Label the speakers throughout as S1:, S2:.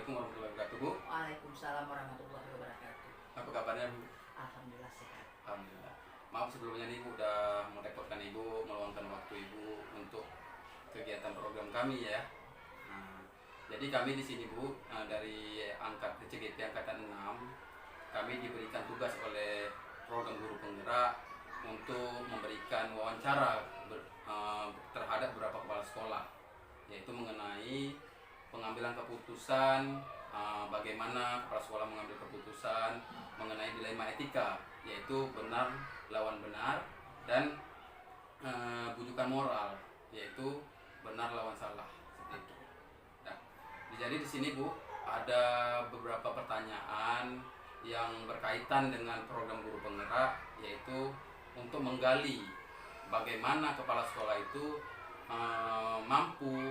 S1: Assalamualaikum warahmatullahi wabarakatuh, Bu.
S2: Waalaikumsalam warahmatullahi wabarakatuh.
S1: Apa kabarnya, Bu?
S2: Alhamdulillah sehat.
S1: Alhamdulillah. Maaf sebelumnya nih, Bu, udah merepotkan Ibu, meluangkan waktu Ibu untuk kegiatan program kami ya. Nah, jadi kami di sini, Bu, dari CGP Angkatan 6, kami diberikan tugas oleh program guru penggerak untuk memberikan wawancara terhadap beberapa kepala sekolah, yaitu mengenai pengambilan keputusan, bagaimana kepala sekolah mengambil keputusan mengenai dilema etika, yaitu benar lawan benar dan bujukan moral, yaitu benar lawan salah, seperti itu. Nah, jadi di sini, Bu, ada beberapa pertanyaan yang berkaitan dengan program guru penggerak, yaitu untuk menggali bagaimana kepala sekolah itu mampu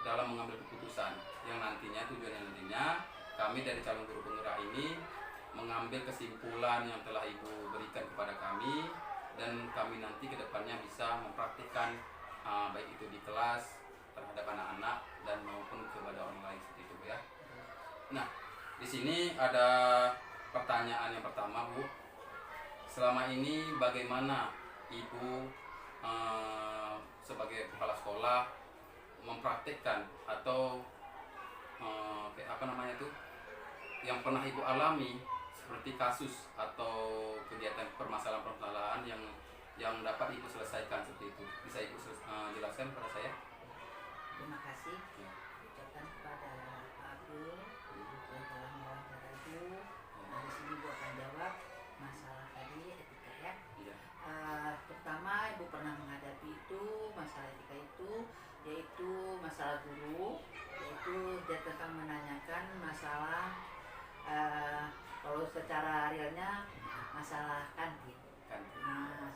S1: dalam mengambil keputusan yang tujuannya kami dari calon guru penggerak ini mengambil kesimpulan yang telah Ibu berikan kepada kami, dan kami nanti kedepannya bisa mempraktikkan baik itu di kelas terhadap anak-anak dan maupun kepada orang lain, seperti itu, ya. Nah, di sini ada pertanyaan yang pertama, Bu. Selama ini bagaimana Ibu sebagai kepala sekolah mempraktikkan atau yang pernah Ibu alami, seperti kasus atau kegiatan permasalahan-permasalahan yang dapat Ibu selesaikan, seperti itu. Bisa Ibu jelaskan kepada saya?
S2: Terima kasih
S1: Ya.
S2: ucapkan kepada Pak Abdul yang telah mewawancara Ibu. Di sini Ibu akan jawab masalah tadi etika, ya.
S1: Iya.
S2: Pertama, Ibu pernah menghadapi itu masalah etika itu, yaitu masalah guru, yaitu dia tentang menanyakan masalah kalau secara realnya masalah kantin. Nah,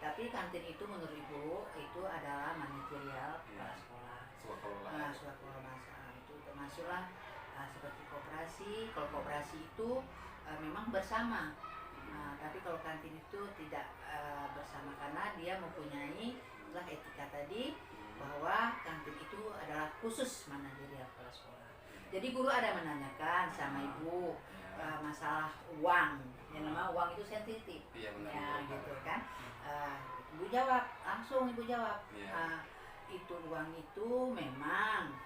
S2: tapi kantin itu menurut Ibu itu adalah manajerial kepala sekolah. Suakelola masalah itu termasuklah seperti koperasi. Kalau koperasi itu memang bersama. Tapi kalau kantin itu tidak bersama, karena dia mempunyai etika tadi bahwa kantin itu adalah khusus manajerial kepala sekolah. Jadi guru ada menanyakan sama Ibu masalah uang, yang namanya uang itu sensitif,
S1: Iya, benar,
S2: ya
S1: benar.
S2: gitu kan. Ibu jawab, langsung Ibu jawab,
S1: Iya.
S2: itu uang itu memang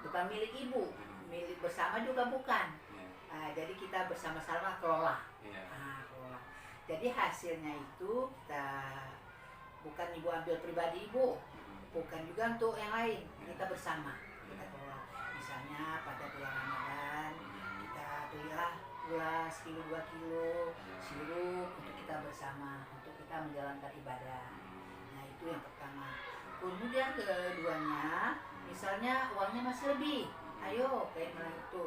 S2: bukan milik Ibu, milik bersama juga bukan. Jadi kita bersama-sama kelola.
S1: Iya.
S2: Kelola. Jadi hasilnya itu kita bukan Ibu ambil pribadi Ibu, bukan juga untuk yang lain, kita bersama, kita kelola. Misalnya pada bulan Ramadan kita belilah gula sekilo 2 kilo, sirup untuk kita bersama, untuk kita menjalankan ibadah. Nah, itu yang pertama. Kemudian keduanya, misalnya uangnya masih lebih, ayo kayak mana itu,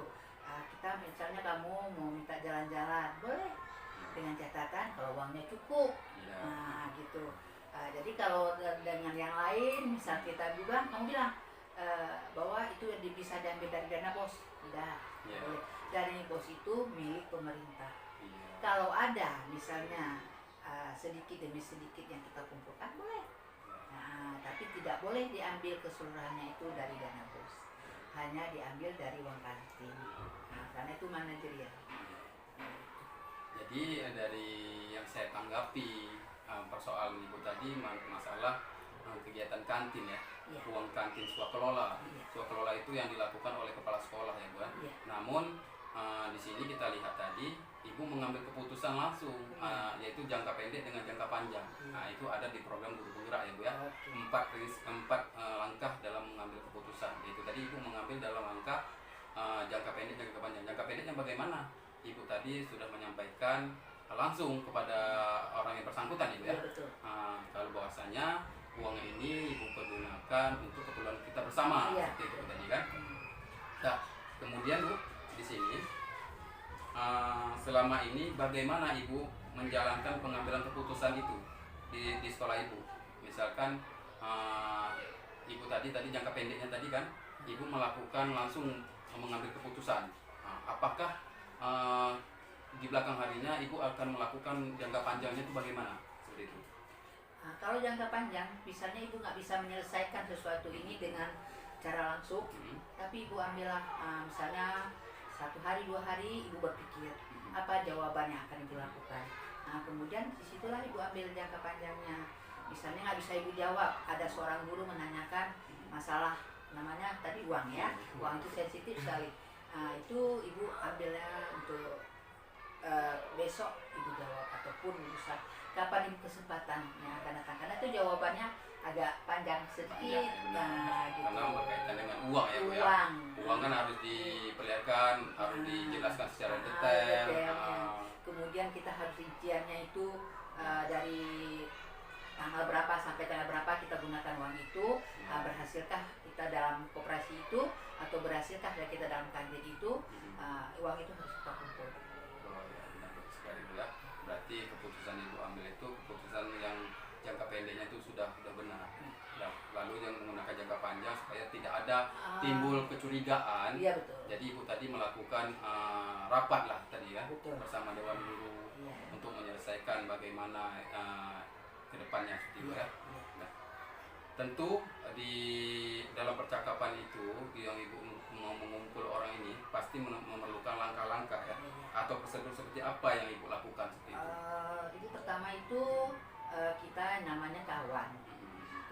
S2: kita misalnya kamu mau minta jalan-jalan, boleh, dengan catatan kalau uangnya cukup. Nah, gitu. Jadi kalau dengan yang lain, misal kita juga, kamu bilang bahwa itu bisa diambil dari dana bos, tidak boleh. Dari bos itu milik pemerintah. Kalau ada misalnya sedikit demi sedikit yang kita kumpulkan, boleh. Tapi tidak boleh diambil keseluruhannya itu dari dana bos, hanya diambil dari uang kantin. Karena itu manajerial.
S1: Jadi dari yang saya tanggapi persoalan Ibu tadi masalah kegiatan kantin, ya.
S2: Iya.
S1: Uang kantin swakelola.
S2: Iya.
S1: Swakelola itu yang dilakukan oleh kepala sekolah, ya, Bu.
S2: Iya.
S1: Namun di sini kita lihat tadi Ibu mengambil keputusan langsung, yaitu jangka pendek dengan jangka panjang. Nah, itu ada di program guru penggerak, ya, Bu, ya. Empat langkah dalam mengambil keputusan. Yaitu tadi Ibu mengambil dalam langkah jangka pendek, jangka panjang. Jangka pendeknya bagaimana? Ibu tadi sudah menyampaikan langsung kepada orang yang bersangkutan, Ibu, ya.
S2: Betul.
S1: Kalau bahwasanya uang ini Ibu pergunakan untuk keperluan kita bersama,
S2: Iya.
S1: seperti itu tadi, kan. Nah, kemudian, Bu, di sini selama ini bagaimana Ibu menjalankan pengambilan keputusan itu di sekolah Ibu? Misalkan Ibu tadi jangka pendeknya tadi, kan, Ibu melakukan langsung mengambil keputusan. Apakah di belakang harinya Ibu akan melakukan jangka panjangnya itu bagaimana? Seperti itu.
S2: Kalau jangka panjang, misalnya Ibu nggak bisa menyelesaikan sesuatu ini dengan secara langsung, tapi ibu ambillah misalnya 1 hari 2 hari ibu berpikir apa jawaban yang akan ibu lakukan. Nah kemudian disitulah ibu ambil jangka panjangnya. Misalnya nggak bisa ibu jawab, ada seorang guru menanyakan masalah namanya tadi uang ya, uang itu sensitif sekali. Nah itu ibu ambilnya untuk besok ibu jawab ataupun lusa kapan ibu kesempatannya akan datang, karena itu jawabannya agak panjang sedikit. Nah gitu.
S1: Karena berkaitan dengan uang ya Bu ya. Uang kan harus diperlihatkan, harus dijelaskan secara detail.
S2: Kemudian kita harus rinciannya itu dari tanggal berapa sampai tanggal berapa kita gunakan uang itu, berhasilkah kita dalam koperasi itu atau berhasilkah kita dalam kantin itu, uang itu harus kita kumpul.
S1: Oh ya, benar sekali Bu ya. Berarti keputusan ibu ambil itu keputusan yang jangka pendeknya itu sudah benar. Lalu yang menggunakan jangka panjang supaya tidak ada timbul kecurigaan.
S2: Iya betul.
S1: Jadi ibu tadi melakukan rapat lah tadi ya,
S2: betul,
S1: bersama dewan guru untuk menyelesaikan bagaimana kedepannya gitu ya. Nah, tentu di dalam percakapan itu yang ibu mau mengumpul orang ini pasti memerlukan langkah-langkah ya, atau prosedur seperti apa yang ibu lakukan seperti itu.
S2: Itu pertama itu kita namanya kawan.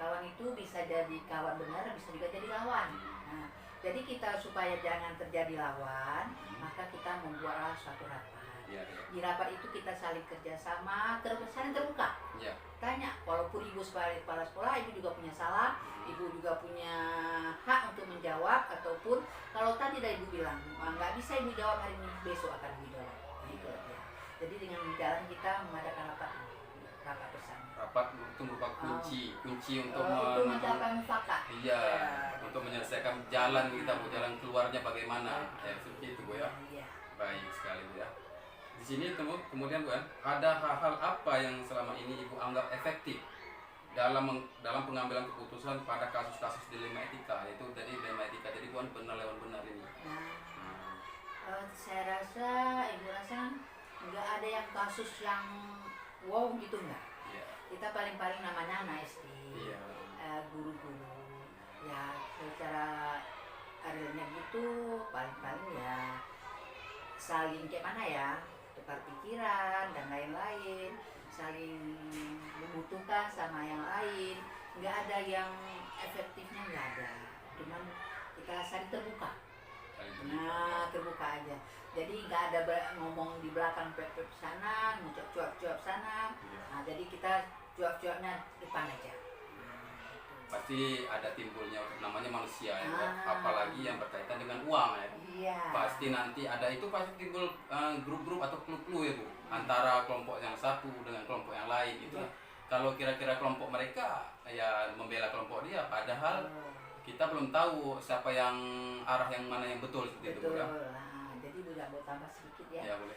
S2: Kawan itu bisa jadi kawan benar, bisa juga jadi lawan. Nah, jadi kita supaya jangan terjadi lawan, maka kita membuatlah suatu rapat. Di rapat itu kita saling kerjasama, saling terbuka. Tanya, walaupun ibu sebagai kepala sekolah, ibu juga punya salah, ibu juga punya hak untuk menjawab, ataupun kalau tadi dah ibu bilang nggak bisa ibu jawab hari ini, besok akan ibu jawab. Nah, itu aja. Jadi dengan jalan kita mengadakan rapat bersama.
S1: Rapat itu merupakan kunci untuk
S2: mencapai mufakat.
S1: Iya, untuk menyelesaikan jalan kita, jalan keluarnya bagaimana. Ya seperti itu Bu ya. Baik sekali Bu ya. Di sini kemudian Bu ya, ada hal-hal apa yang selama ini ibu anggap efektif dalam pengambilan keputusan pada kasus-kasus dilema etika, yaitu tadi dilema etika, jadi bukan benar lawan benar ini.
S2: Saya rasa ibu rasa nggak ada yang kasus yang wow gitu enggak. Kita paling-paling namanya anak SD, guru-guru, ya secara realnya gitu paling-paling ya saling kayak mana ya, tukar pikiran dan lain-lain, saling membutuhkan sama yang lain. Nggak ada yang efektifnya, nggak ada, cuman kita saling terbuka. Nah terbuka aja, jadi nggak ada ngomong di belakang pep sana, cuap-cuap sana. Nah jadi kita cuap-cuapnya depan aja.
S1: Pasti ada timbulnya namanya manusia ya, apalagi yang berkaitan dengan uang ya. Pasti nanti ada itu pasti timbul grup-grup atau klub-klub ya Bu, antara kelompok yang satu dengan kelompok yang lain gitu. Kalau kira-kira kelompok mereka ya membela kelompok dia, padahal kita belum tahu siapa yang arah yang mana yang betul seperti itu ya.
S2: Jadi Bu mau tambah sedikit ya.
S1: Ya boleh.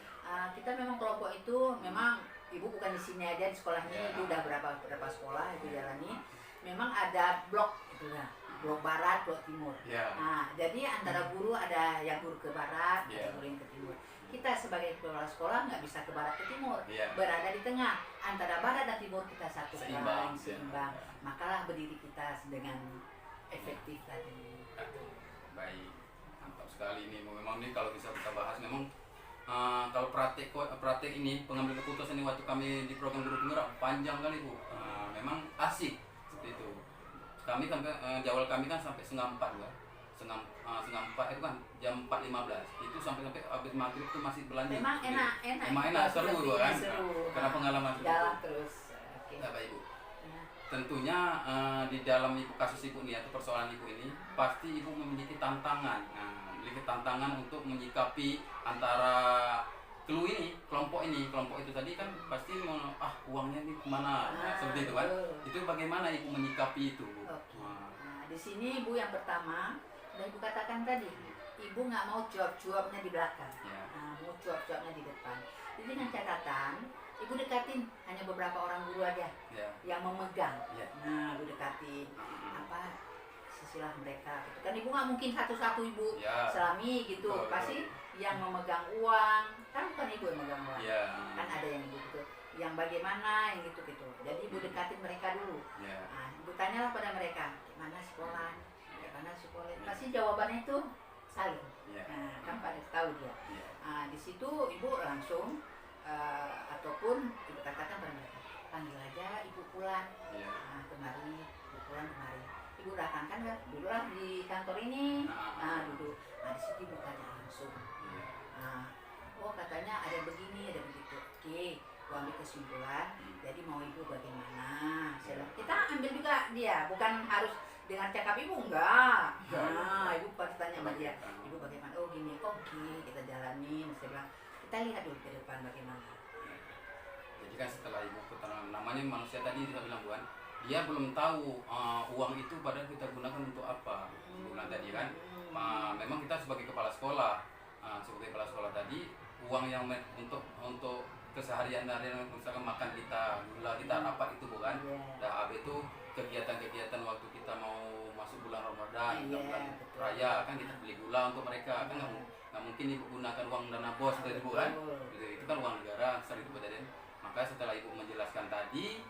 S2: Kita memang kelompok itu memang ibu bukan di sini aja, di sekolahnya itu udah berapa sekolah itu jalani. Memang ada blok itu ya, blok barat, blok timur. Nah, jadi antara guru ada yang guru ke barat, ada guru yang ke timur. Kita sebagai kepala sekolah nggak bisa ke barat ke timur, berada di tengah antara barat dan timur, kita satu seimbang. Makalah berdiri kita dengan efektif tadi.
S1: Baik, mantap sekali ini. Memang ini kalau bisa kita bahas memang kalau praktek ini pengambil keputusan ini waktu kami di program guru penggerak panjang kali Bu. Memang asik seperti itu. Kami sampai jawab kami kan sampai 3:30 ya. 3:30 itu kan jam 4:15. Itu sampai habis maghrib itu masih berlanjut.
S2: Memang enak,
S1: seru kan. Karena pengalaman
S2: jalan terus.
S1: Bapak Ibu. Tentunya di dalam kasus ibu ini atau persoalan ibu ini pasti ibu memiliki tantangan. Memiliki tantangan untuk menyikapi antara kelompok itu tadi kan pasti uangnya ini kemana, seperti itu kan. Itu bagaimana ibu menyikapi itu Bu?
S2: Di sini ibu yang pertama udah ibu katakan tadi, ibu nggak mau cuap-cuapnya di belakang, mau cuap-cuapnya di depan. Jadi dengan catatan ibu dekatin hanya beberapa orang guru aja yang memegang. Nah ibu dekatin sisilah mereka gitu kan. Ibu nggak mungkin satu-satu ibu selami gitu. Pasti yang memegang uang kan bukan ibu yang memegang uang, kan ada yang ibu gitu, yang bagaimana yang gitu. Jadi ibu dekatin mereka dulu. Nah ibu tanyalah pada mereka, mana sekolah, karena sekolah pasti jawabannya itu saling.
S1: Iya.
S2: Nah, kan pada tahu dia.
S1: Iya.
S2: Di situ ibu langsung ataupun ibu katakan pada mereka, panggil aja ibu pulang.
S1: Iya.
S2: Kemari, ibu pulang kemari. Ibu datangkan kan, duduklah di kantor ini. Duduk. Di situ ibu tanya langsung.
S1: Iya.
S2: Oh katanya ada begini, ada begitu. Oke, gua ambil kesimpulan. Jadi mau ibu bagaimana? Saya bilang, kita ambil juga dia, bukan harus dengan cakap ibu enggak. Ibu pasti tanya sama dia, ibu bagaimana? Oh gini, oke, kita jalanin. Saya bilang, kita lihat dulu ke depan bagaimana.
S1: Jadi kan setelah ibu keterangan, namanya manusia tadi kita bilang bukan, dia belum tahu uang itu padahal kita gunakan untuk apa. Bulan tadi kan, memang kita sebagai kepala sekolah, tadi uang yang untuk keseharian misalkan makan kita, gula kita, apa itu bukan? Dan habis itu kegiatan-kegiatan waktu kita mau masuk bulan Ramadan, bulan raya kan kita beli gula untuk mereka kan nggak mungkin ibu gunakan uang dana bos dari ibu kan? Itu kan uang negara asal itu badan. Maka setelah ibu menjelaskan tadi,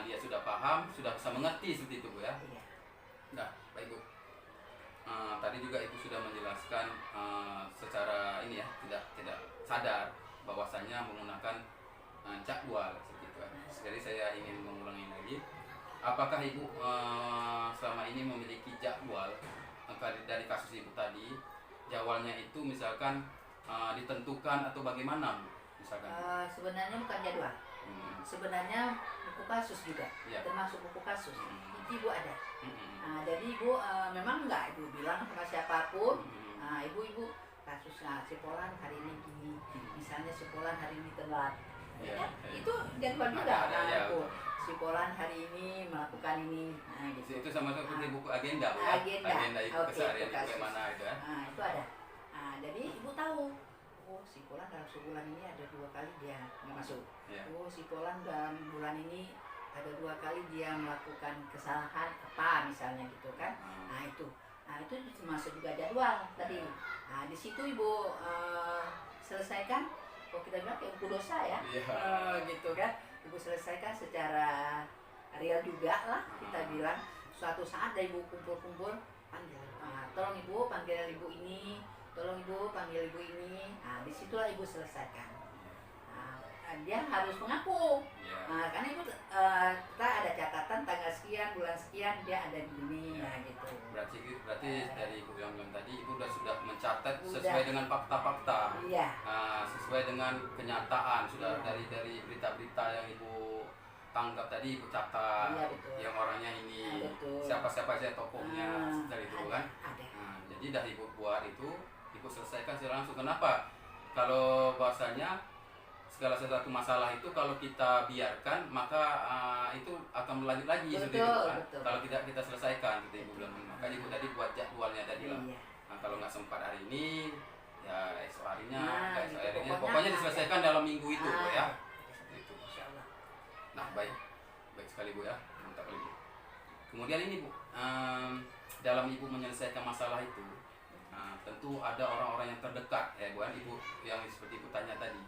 S1: dia sudah paham, sudah bisa mengerti seperti itu bu ya. Nah baik bu. Tadi juga ibu sudah menjelaskan secara ini ya, tidak sadar bahwasanya menggunakan jadwal seperti itu. Jadi saya ingin mengulangi lagi. Apakah ibu selama ini memiliki jadwal dari kasus ibu tadi? Jadwalnya itu misalkan ditentukan atau bagaimana bu? Misalkan?
S2: Sebenarnya bukan jadwal. Sebenarnya buku kasus juga, termasuk buku kasus. Itu ibu ada. Jadi ibu memang enggak ibu bilang sama siapapun. Ibu kasusnya sekolah hari ini gini, misalnya sekolah hari ini telat. Itu jadwal juga. Sekolah hari ini melakukan ini.
S1: Itu sama seperti buku agenda bu.
S2: Agenda
S1: itu keseharian bagaimana itu ya.
S2: Itu ada. Jadi ibu tahu. Oh, si Polan dalam sebulan ini ada 2 kali dia nggak masuk. Oh, si Polan dalam bulan ini ada 2 kali dia melakukan kesalahan apa misalnya gitu kan. Itu termasuk juga jadwal tadi. Di situ ibu selesaikan. Kalau kita bilang kayak buku dosa ya, gitu kan. Ibu selesaikan secara real juga lah. Kita bilang suatu saat ada ibu kumpul-kumpul panggil. Tolong ibu panggil ibu ini. Tolong ibu panggil ibu ini. Disitulah ibu selesaikan. Dia harus mengaku. Karena ibu kita ada catatan tanggal sekian bulan sekian dia ada di sini. Gitu.
S1: Berarti dari ibu yang bilang tadi ibu sudah mencatat sesuai dengan fakta-fakta. Sesuai dengan kenyataan sudah dari berita-berita yang ibu tangkap tadi ibu catat. Yang orangnya ini siapa-siapa saja tokohnya dari itu kan. Jadi dah ibu buat itu. Ibu selesaikan secara langsung. Kenapa? Kalau bahasanya segala sesuatu masalah itu kalau kita biarkan maka itu akan melanjut lagi seperti itu kan. Kalau kita selesaikan seperti ibu bilang. Maka ibu tadi buat jadwalnya tadi lah. Kalau nggak sempat hari ini ya esok harinya, pokoknya diselesaikan dalam minggu itu bu ya. Seperti itu. Nah baik sekali bu ya. Mantap lagi. Kemudian ini bu, dalam ibu menyelesaikan masalah itu. Tentu ada orang-orang yang terdekat ya bukan ibu yang seperti ibu tanya tadi.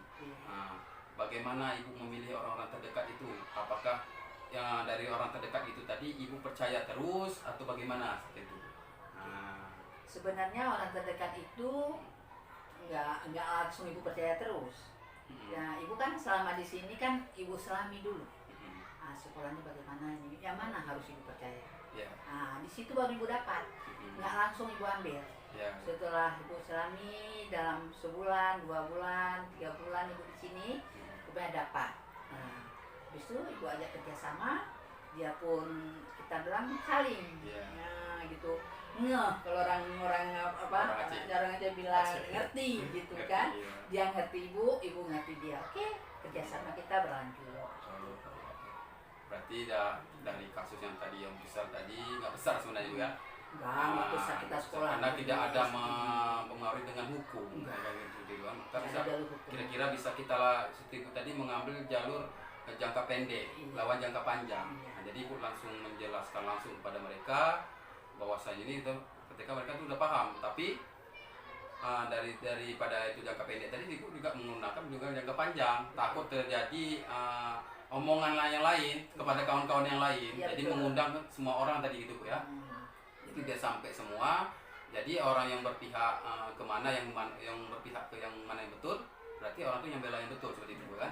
S1: Bagaimana ibu memilih orang-orang terdekat itu? Apakah yang dari orang terdekat itu tadi ibu percaya terus atau bagaimana seperti itu?
S2: Sebenarnya orang terdekat itu nggak langsung ibu percaya terus. Ya ibu kan selama di sini kan ibu selami dulu. Sekolahnya bagaimana ini? Yang mana harus ibu percaya? Di situ baru ibu dapat. Nggak langsung ibu ambil. Setelah ibu selami dalam sebulan, 2 bulan, 3 bulan ibu di sini, kemudian dapat. Habis itu ibu ajak kerjasama, dia pun kita bilang saling, gitu. Kalau orang aja bilang ngerti, gitu kan? Dia ngerti ibu ngerti dia. Oke, kerjasama kita berlanjut.
S1: Berarti dari kasus yang tadi yang besar tadi nggak besar sebenarnya juga.
S2: Enggak besar kita sekolah.
S1: Karena tidak ada mempengaruhi dengan hukum. Maka kira-kira bisa kita seperti tadi mengambil jalur jangka pendek lawan jangka panjang. Jadi ibu langsung menjelaskan langsung kepada mereka bahwasanya ini itu ketika mereka itu sudah paham. Tapi daripada itu jangka pendek tadi ibu juga menggunakan juga jangka panjang. Takut terjadi omongan yang lain kepada kawan-kawan yang lain. Jadi mengundang semua orang tadi gitu bu ya. itu dia sampai semua. Jadi orang yang berpihak kemana, yang berpihak ke yang mana yang betul, berarti orang itu yang bela yang betul, seperti itu kan.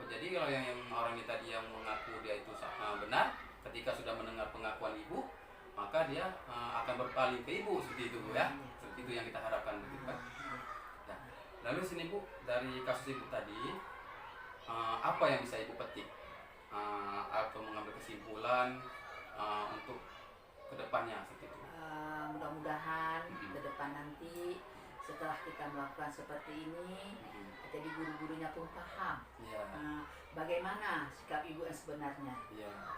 S1: Jadi kalau yang orang ini tadi yang mengaku dia itu benar, ketika sudah mendengar pengakuan ibu, maka dia akan berpaling ke ibu, seperti itu Bu ya. Seperti itu yang kita harapkan, begitu kan. Nah, lalu sini Bu, dari kasus ibu tadi, apa yang bisa ibu petik atau mengambil kesimpulan untuk kedepannya, seperti itu?
S2: Mudah-mudahan ke depan nanti setelah kita melakukan seperti ini, jadi guru-gurunya pun paham bagaimana sikap ibu yang sebenarnya,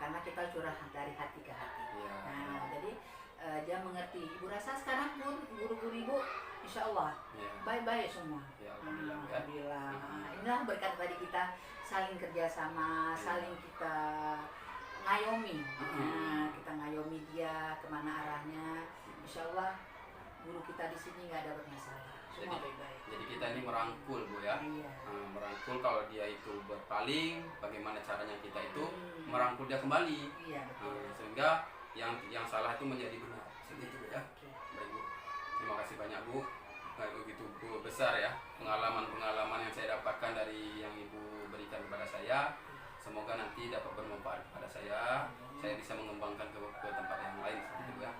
S2: karena kita curhat dari hati ke hati. Jadi dia mengerti. Ibu rasa sekarang pun guru-guru ibu insya Allah baik-baik semua. Alhamdulillah. Inilah berkat tadi kita saling kerjasama, saling kita ngayomi. Kita ngayomi dia kemana arahnya. Insya Allah guru kita di sini nggak ada bermasalah. Semua baik-baik.
S1: Jadi kita ini merangkul Bu ya. Merangkul kalau dia itu berpaling, bagaimana caranya kita itu merangkul dia kembali. Sehingga yang salah itu menjadi benar. Seperti itu ya. Baik Bu. Terima kasih banyak Bu. Begitu Bu besar ya pengalaman-pengalaman yang saya dapatkan dari yang Ibu berikan kepada saya. Semoga nanti dapat bermanfaat kepada saya. Saya bisa mengembangkan ke tempat yang lain, seperti itu ya.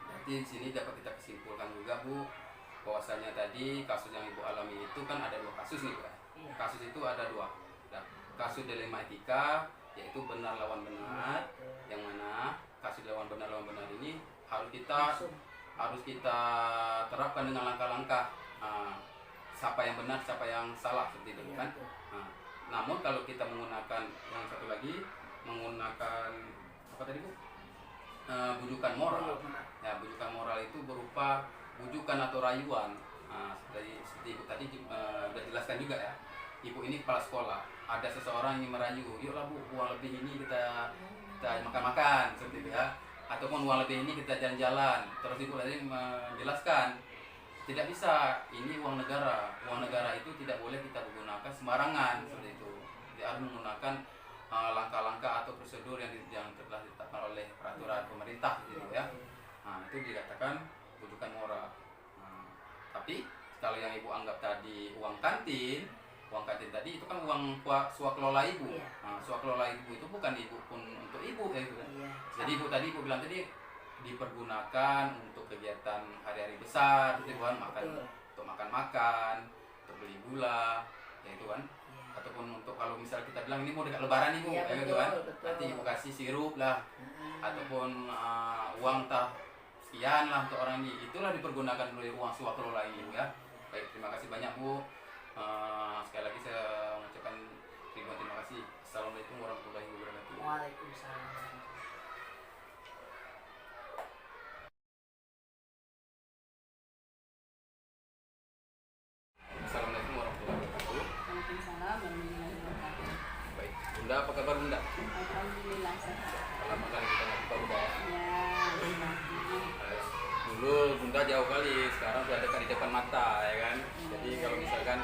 S1: Nanti di sini dapat kita kesimpulkan juga Bu, bahwasanya tadi kasus yang Ibu alami itu kan ada 2 kasus nih Bu. Kasus itu ada 2. Nah, kasus dilema etika yaitu benar lawan benar, yang mana kasus lawan benar ini harus kita terapkan dengan langkah-langkah siapa yang benar, siapa yang salah, seperti itu kan. Namun kalau kita menggunakan yang satu lagi, menggunakan apa tadi Bu? Bujukan moral. Ya, bujukan moral itu berupa bujukan atau rayuan. Seperti Ibu tadi sudah jelaskan juga ya. Ibu ini kepala sekolah, ada seseorang yang merayu, yuklah Bu, uang lebih ini kita makan-makan, seperti itu ya. Ataupun uang lebih ini kita jalan-jalan. Terus Ibu tadi menjelaskan, tidak bisa, ini uang negara. Uang negara itu tidak boleh kita gunakan sembarangan, seperti itu. Dia harus menggunakan langkah-langkah atau prosedur yang telah ditetapkan oleh peraturan pemerintah, gitu ya. Itu dikatakan bujukan moral. Tapi kalau yang Ibu anggap tadi uang kantin tadi itu kan uang swakelola Ibu. Swakelola Ibu itu bukan Ibu pun untuk Ibu ya, gitu. Jadi Ibu bilang tadi dipergunakan untuk kegiatan hari-hari besar, gitu kan, untuk makan-makan, untuk beli gula, ya itu kan. Ataupun untuk kalau misal kita bilang ini mau dekat lebaran nih Bu, ya gitu kan. Nanti Ibu kasih sirup lah, ataupun uang sekian lah untuk orang ini. Itulah dipergunakan oleh uang swakelola ini Bu ya. Baik, terima kasih banyak Bu. Sekali lagi saya mengucapkan terima kasih. Assalamualaikum warahmatullahi wabarakatuh.
S2: Waalaikumsalam.
S1: Assalamualaikum warahmatullahi wabarakatuh.
S3: Waalaikumsalam warahmatullahi wabarakatuh.
S1: Baik, Bunda apa kabar Bunda?
S3: Alhamdulillah sehat.
S1: Lama kali kita nggak jumpa Bunda.
S3: Ya,
S1: Dulu Bunda jauh kali, sekarang sudah dekat di depan mata ya kan. Jadi kalau misalkan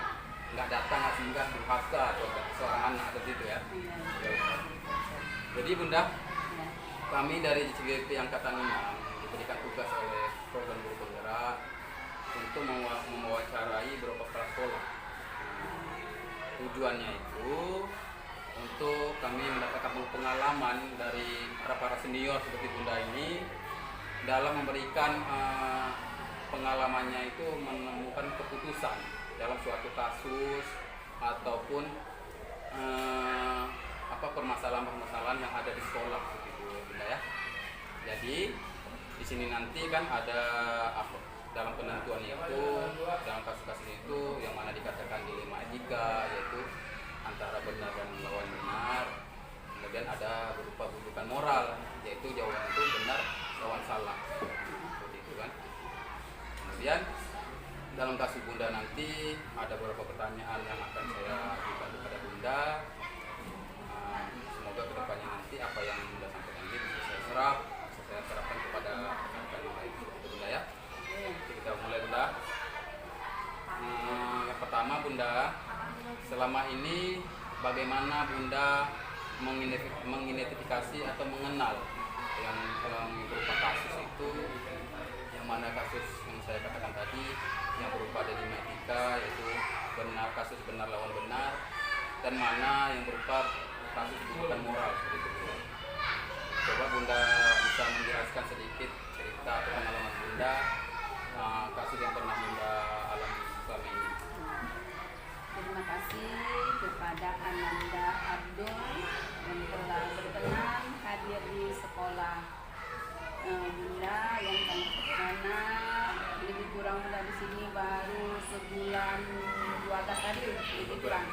S1: nggak datang nggak singgah durhaka atau seorang anak seperti itu ya. Jadi Bunda, kami dari JCGP Angkatan 6 diberikan tugas oleh program guru penggerak untuk mewawancarai beberapa kepala sekolah. Tujuannya itu untuk kami mendapatkan pengalaman dari para senior seperti Bunda ini dalam memberikan pengalamannya itu menemukan keputusan dalam suatu kasus ataupun permasalahan-permasalahan yang ada di sekolah begitu Bunda ya. Jadi di sini nanti kan ada dalam penentuan itu, dalam kasus-kasus itu yang mana dikatakan dilema etika, yaitu antara benar dan lawan benar. Kemudian ada berupa bujukan moral, yaitu jawaban itu benar lawan salah, seperti itu kan. Kemudian dalam kasus Bunda nanti ada beberapa pertanyaan yang akan saya berikan kepada Bunda. Semoga kedepannya nanti apa yang Bunda sampaikan ini bisa saya serapkan kepada rekan-rekan yang lain, seperti Bunda ya. Oke, kita mulai Bunda. Yang pertama Bunda, selama ini bagaimana Bunda mengidentifikasi atau mengenal yang berupa kasus itu, yang mana kasus yang saya katakan tadi yang berupa dilema etika, yaitu kasus benar lawan benar, dan mana yang berupa kasus bukan moral seperti itu. Coba Bunda bisa menjelaskan sedikit cerita atau pengalaman Bunda, kasus yang pernah Bunda alami selama ini.
S3: Terima kasih kepada Ananda Abdul yang telah berkenan hadir di sekolah Bunda yang mana lebih kurang Bunda di sini baru sebulan 12 hari lebih kurang.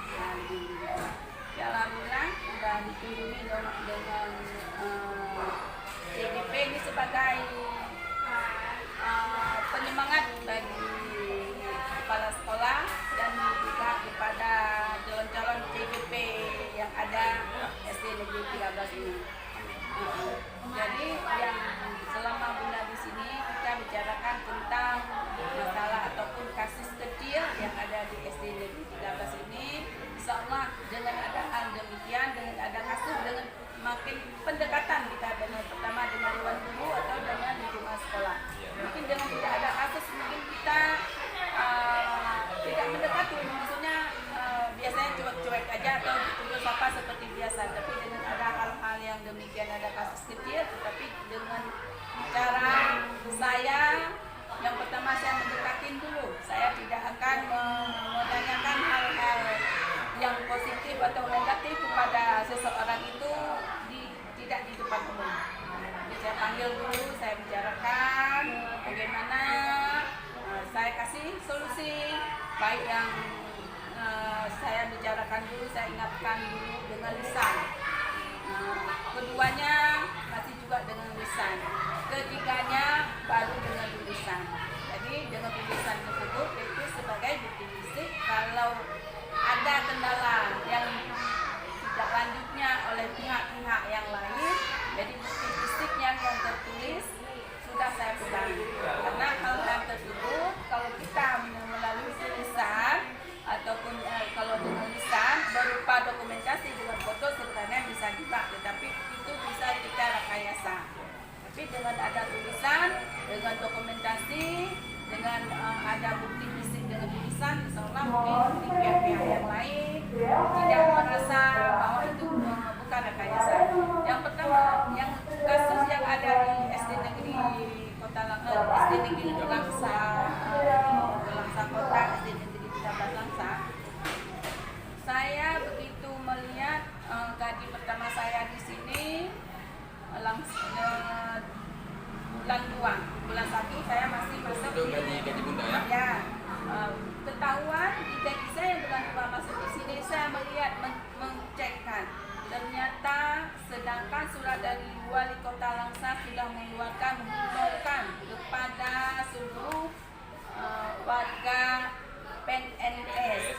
S3: Ya alhamdulillah sudah dikunjungi dengan CGP ini sebagai penyemangat bagi kepala sekolah dan juga kepada calon-calon CGP yang ada SD Negeri 13 ini. Jadi yang selama Bunda di sini kita bicarakan tentang masalah ataupun kasus kecil yang ada di SD Negeri 13 ini. Insyaallah dengan ada hal demikian, dengan ada kasus, dengan makin pendekatan kita dengan pertama dengan dewan guru atau dengan lingkungan sekolah. Mungkin dengan tidak ada kasus mungkin kita tidak mendekati, maksudnya biasanya cuek-cuek aja atau dituduh sapa seperti biasa. Tapi dengan ada hal-hal yang demikian, ada kasus kecil, tetapi dengan cara saya yang pertama saya mendekatin dulu. Saya tidak akan menanyakan hal-hal yang positif atau negatif kepada seseorang itu tidak di depan umum. Jadi saya panggil dulu, saya bicarakan bagaimana, saya kasih solusi baik yang saya bicarakan dulu, saya ingatkan dulu dengan lisan. Keduanya masih juga dengan lisan. Ketiganya baru dengan tulisan. Jadi dengan tulisan tersebut itu sebagai bukti fisik kalau ada kendala yang tidak lanjutnya oleh pihak-pihak yang lain, jadi bukti fisik yang tertulis sudah saya pegang. Karena hal-hal tersebut kalau kita melalui tulisan ataupun kalau dengan lisan berupa dokumentasi dengan foto sebenarnya bisa juga, tetapi itu bisa kita rekayasa. Tapi dengan ada tulisan, dengan dokumentasi, dengan ada bukti fisik dengan tulisan, insyaallah mungkin di pihak-pihak yang lain tidak merasa bahwa itu bukan rekayasa. Yang pertama, yang kasus yang ada di SD Negeri Kota SD Negeri Langsa Kota, SD Negeri 13 Langsa, saya begitu melihat gaji pertama saya di sini bulan 2, bulan 1 saya masih masuk
S1: Itu gaji Bunda ya?
S3: Ya, ketahuan di gaji saya bulan 2 masuk di sini, saya melihat mengecekkan ternyata sedangkan surat dari Wali Kota Langsa sudah mengeluarkan menghimbaukan kepada seluruh warga PNS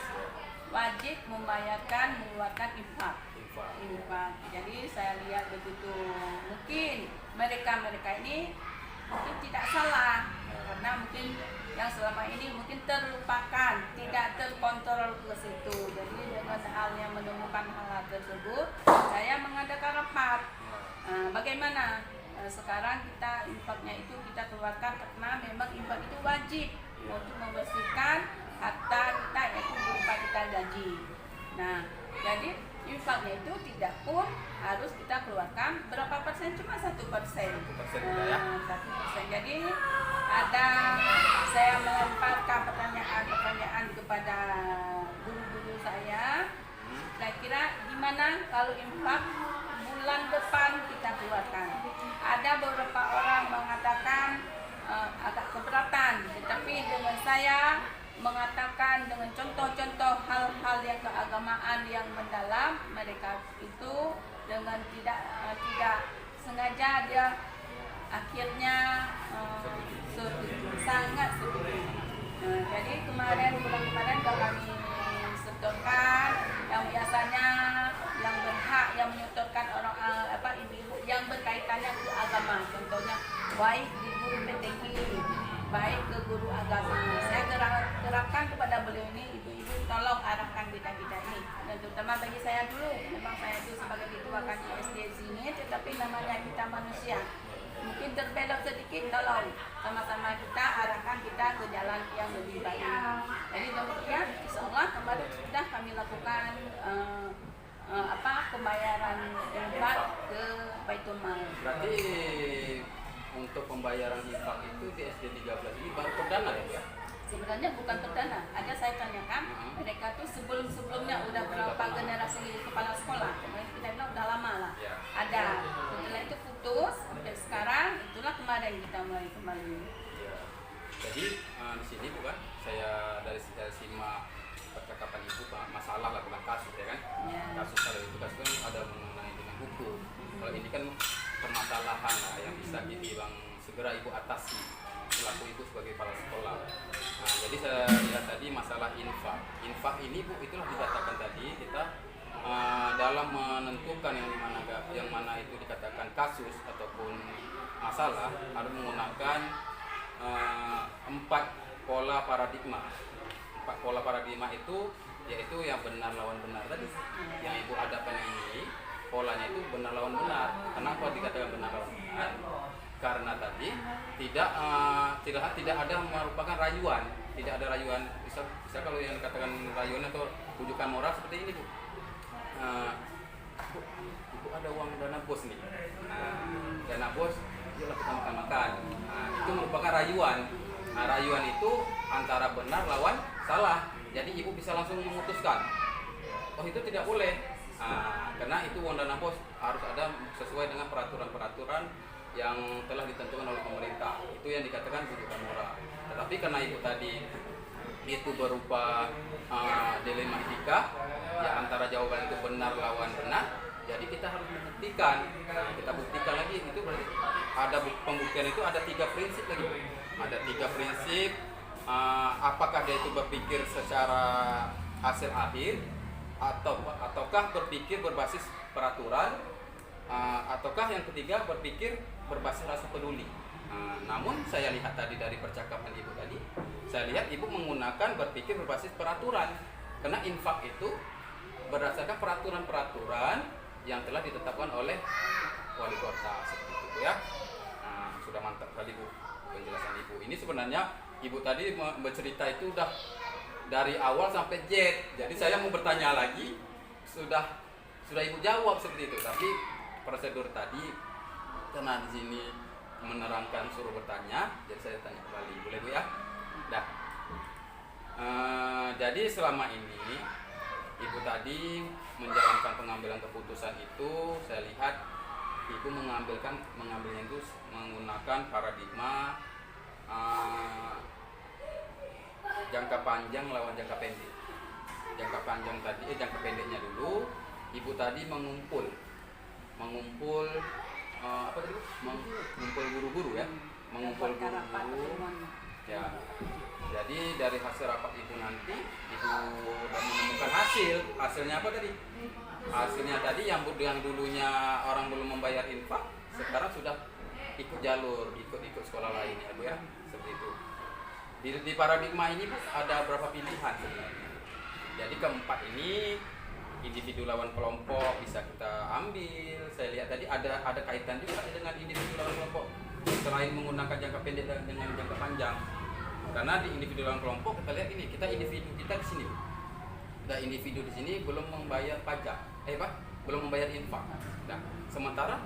S3: wajib mengeluarkan infak. Jadi saya lihat begitu, mungkin mereka ini mungkin tidak salah karena mungkin yang selama ini mungkin terlupakan, tidak terkontrol ke situ. Jadi dengan hal yang menemukan hal tersebut, saya mengadakan rapat. Bagaimana sekarang kita infaknya itu kita keluarkan karena memang infak itu wajib untuk membersihkan harta kita, yaitu berupa kita gaji. Nah, jadi infaknya itu tidak pun harus kita keluarkan berapa persen, cuma 1%.
S1: 1% ya.
S3: 1%. Jadi ada saya melemparkan pertanyaan kepada guru-guru saya. Kira-kira gimana kalau infak bulan depan kita keluarkan? Ada beberapa orang mengatakan agak keberatan, tetapi dengan saya mengatakan dengan contoh-contoh hal-hal yang keagamaan yang mendalam, mereka itu dengan tidak sengaja dia akhirnya sangat setuju. Jadi bulan kemarin kami setorkan yang biasanya yang berhak yang menyetorkan orang ibu-ibu yang berkaitannya ke agama, contohnya baik di guru PTG, baik ke guru agama. Saya gerakkan kepada beliau ini, ibu-ibu tolong arahkan kita ini, dan terutama bagi saya dulu, memang saya itu sebagai ketua KKSD sini, tapi namanya kita manusia. Mungkin terbelok sedikit, tolong sama-sama kita arahkan kita ke jalan yang lebih baik. Jadi demikian, insya Allah kemarin sudah kami lakukan pembayaran infak ke Baitul Mal.
S1: Berarti untuk pembayaran infak itu di SD 13 ini baru perdana ya Bu ya?
S3: Sebenarnya bukan perdana, ada saya tanyakan, mereka tuh sebelum-sebelumnya udah berapa generasi kepala sekolah, kemudian kita bilang udah lama lah,
S1: Ya.
S3: ada, setelah itu putus, sampai sekarang, itulah kemarin kita mulai kembali.
S1: Ya. Jadi di sini bukan saya dari simak percakapan ibu masalah lah bukan kasus ya kan?
S3: Ya.
S1: Kasus kalau itu kasus kan ada mengenai dengan hukum. Kalau ini kan permasalahan lah yang bisa dibilang segera ibu atasi selaku ibu sebagai kepala sekolah. Nah, jadi saya lihat tadi masalah infak. Infak ini Bu itulah dikatakan tadi kita dalam menentukan yang mana itu dikatakan kasus ataupun masalah harus menggunakan 4 pola paradigma. 4 pola paradigma itu yaitu yang benar lawan benar tadi. Yang ibu hadapkan ini polanya itu benar lawan benar. Kenapa dikatakan benar lawan benar? Karena tadi tidak ada merupakan rayuan, tidak ada rayuan. Bisa kalau yang dikatakan rayuan atau rujukan moral seperti ini Bu. Ibu ada uang dana bos nih. Dana bos, yuk kita makan-makan. Itu merupakan rayuan. Rayuan itu antara benar lawan salah. Jadi ibu bisa langsung memutuskan. Oh itu tidak boleh. Karena itu uang dana bos harus ada sesuai dengan peraturan-peraturan yang telah ditentukan oleh pemerintah. Itu yang dikatakan rujukan moral. Tetapi karena ibu tadi itu berupa dilema etika, ya antara jawaban itu benar lawan benar, jadi kita harus membuktikan. Kita buktikan lagi itu berarti ada pembuktian itu ada 3 prinsip lagi. Ada 3 prinsip. Apakah dia itu berpikir secara hasil akhir ataukah berpikir berbasis peraturan, ataukah yang ketiga berpikir berbasis rasa peduli. Namun saya lihat tadi dari percakapan ibu tadi, saya lihat ibu menggunakan berpikir berbasis peraturan, karena infak itu berdasarkan peraturan-peraturan yang telah ditetapkan oleh wali kota seperti itu ya. Sudah mantap kali Bu penjelasan ibu. Ini sebenarnya ibu tadi bercerita itu udah dari awal sampai Z. Jadi saya mau bertanya lagi, sudah ibu jawab seperti itu. Tapi prosedur tadi karena di sini menerangkan suruh bertanya, jadi saya tanya kembali, boleh Bu ya? Dah. Jadi selama ini ibu tadi menjalankan pengambilan keputusan itu, saya lihat ibu mengambilnya itu menggunakan paradigma jangka panjang lawan jangka pendek. Jangka panjang tadi, jangka pendeknya dulu, ibu tadi mengumpul mengumpul guru-guru ya, mengumpul guru-guru ya. Jadi dari hasil rapat ibu nanti ibu sudah menemukan hasilnya apa tadi? Hasilnya tadi yang dulunya orang belum membayar infak sekarang sudah ikut sekolah lain ya Bu ya, seperti itu. Di paradigma ini Bu ada berapa pilihan sebenarnya. Jadi keempat ini individu lawan kelompok bisa kita ambil. Saya lihat tadi ada kaitan juga dengan individu lawan kelompok. Selain menggunakan jangka pendek dengan jangka panjang. Karena di individu lawan kelompok kita lihat ini, individu kita di sini. Ada individu di sini belum membayar pajak. Belum membayar infak. Nah, sementara